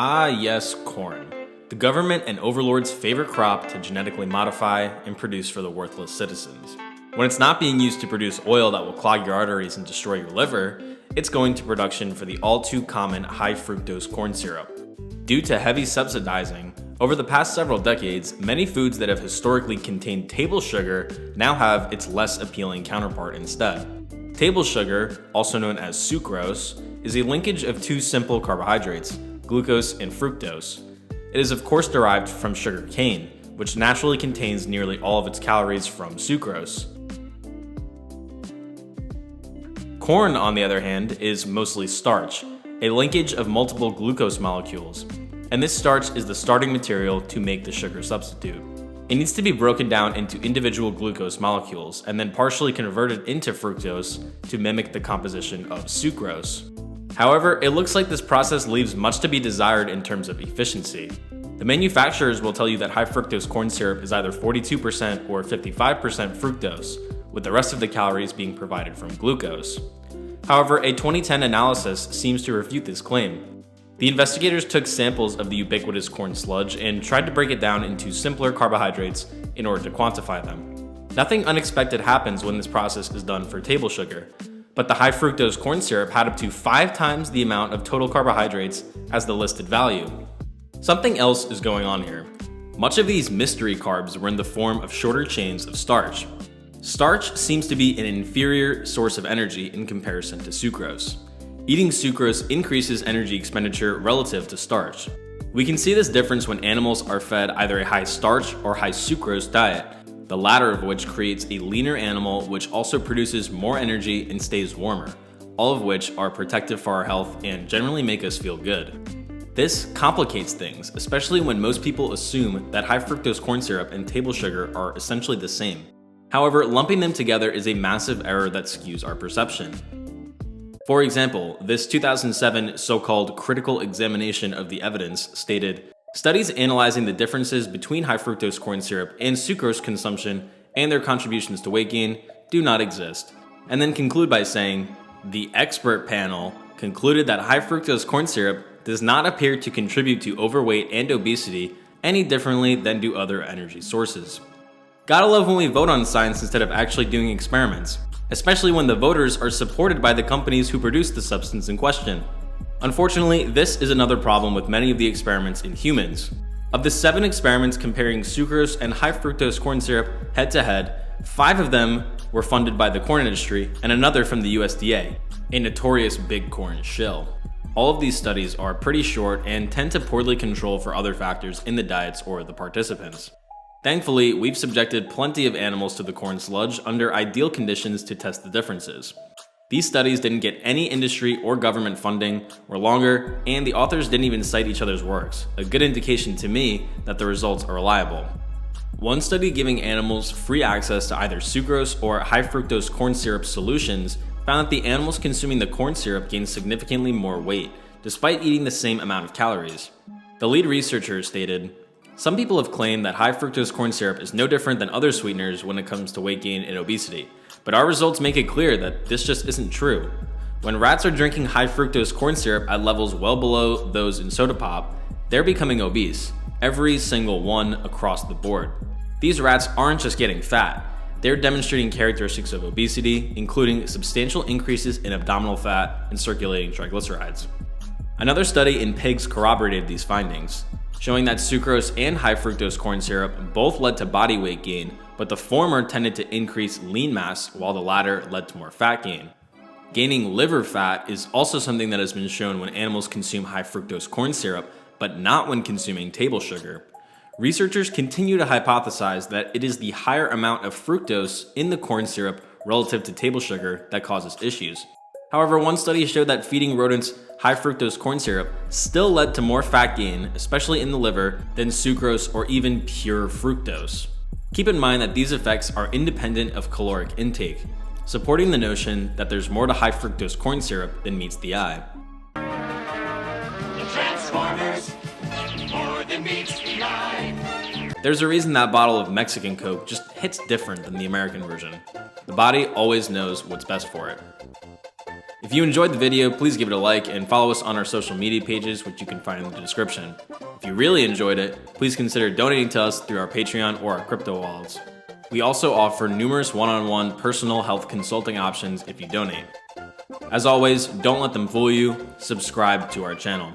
Ah, yes, corn. The government and overlords' favorite crop to genetically modify and produce for the worthless citizens. When it's not being used to produce oil that will clog your arteries and destroy your liver, it's going to production for the all-too-common high-fructose corn syrup. Due to heavy subsidizing, over the past several decades, many foods that have historically contained table sugar now have its less appealing counterpart instead. Table sugar, also known as sucrose, is a linkage of two simple carbohydrates, glucose and fructose. It is of course derived from sugar cane, which naturally contains nearly all of its calories from sucrose. Corn, on the other hand, is mostly starch, a linkage of multiple glucose molecules, and this starch is the starting material to make the sugar substitute. It needs to be broken down into individual glucose molecules and then partially converted into fructose to mimic the composition of sucrose. However, it looks like this process leaves much to be desired in terms of efficiency. The manufacturers will tell you that high fructose corn syrup is either 42% or 55% fructose, with the rest of the calories being provided from glucose. However, a 2010 analysis seems to refute this claim. The investigators took samples of the ubiquitous corn sludge and tried to break it down into simpler carbohydrates in order to quantify them. Nothing unexpected happens when this process is done for table sugar, but the high fructose corn syrup had up to 5 times the amount of total carbohydrates as the listed value. Something else is going on here. Much of these mystery carbs were in the form of shorter chains of starch. Starch seems to be an inferior source of energy in comparison to sucrose. Eating sucrose increases energy expenditure relative to starch. We can see this difference when animals are fed either a high starch or high sucrose diet, the latter of which creates a leaner animal which also produces more energy and stays warmer, all of which are protective for our health and generally make us feel good. This complicates things, especially when most people assume that high fructose corn syrup and table sugar are essentially the same. However, lumping them together is a massive error that skews our perception. For example, this 2007 so-called critical examination of the evidence stated, "Studies analyzing the differences between high fructose corn syrup and sucrose consumption and their contributions to weight gain do not exist," and then conclude by saying, "The expert panel concluded that high fructose corn syrup does not appear to contribute to overweight and obesity any differently than do other energy sources." Gotta love when we vote on science instead of actually doing experiments, especially when the voters are supported by the companies who produce the substance in question. Unfortunately, this is another problem with many of the experiments in humans. Of the 7 experiments comparing sucrose and high fructose corn syrup head to head, 5 of them were funded by the corn industry and another from the USDA, a notorious big corn shill. All of these studies are pretty short and tend to poorly control for other factors in the diets or the participants. Thankfully, we've subjected plenty of animals to the corn sludge under ideal conditions to test the differences. These studies didn't get any industry or government funding, were longer, and the authors didn't even cite each other's works, a good indication to me that the results are reliable. One study giving animals free access to either sucrose or high fructose corn syrup solutions found that the animals consuming the corn syrup gained significantly more weight, despite eating the same amount of calories. The lead researcher stated, "Some people have claimed that high fructose corn syrup is no different than other sweeteners when it comes to weight gain and obesity, but our results make it clear that this just isn't true. When rats are drinking high fructose corn syrup at levels well below those in soda pop, they're becoming obese, every single one across the board. These rats aren't just getting fat, they're demonstrating characteristics of obesity, including substantial increases in abdominal fat and circulating triglycerides." Another study in pigs corroborated these findings, showing that sucrose and high fructose corn syrup both led to body weight gain, but the former tended to increase lean mass while the latter led to more fat gain. Gaining liver fat is also something that has been shown when animals consume high fructose corn syrup, but not when consuming table sugar. Researchers continue to hypothesize that it is the higher amount of fructose in the corn syrup relative to table sugar that causes issues. However, one study showed that feeding rodents high fructose corn syrup still led to more fat gain, especially in the liver, than sucrose or even pure fructose. Keep in mind that these effects are independent of caloric intake, supporting the notion that there's more to high fructose corn syrup than meets the eye. The Transformers, more than meets the eye. There's a reason that bottle of Mexican Coke just hits different than the American version. The body always knows what's best for it. If If you enjoyed the video, please give it a like and follow us on our social media pages, which you can find in the description. If you really enjoyed it, please consider donating to us through our Patreon or our crypto wallets. We also offer numerous one-on-one personal health consulting options if you donate. As always, don't let them fool you. Subscribe to our channel.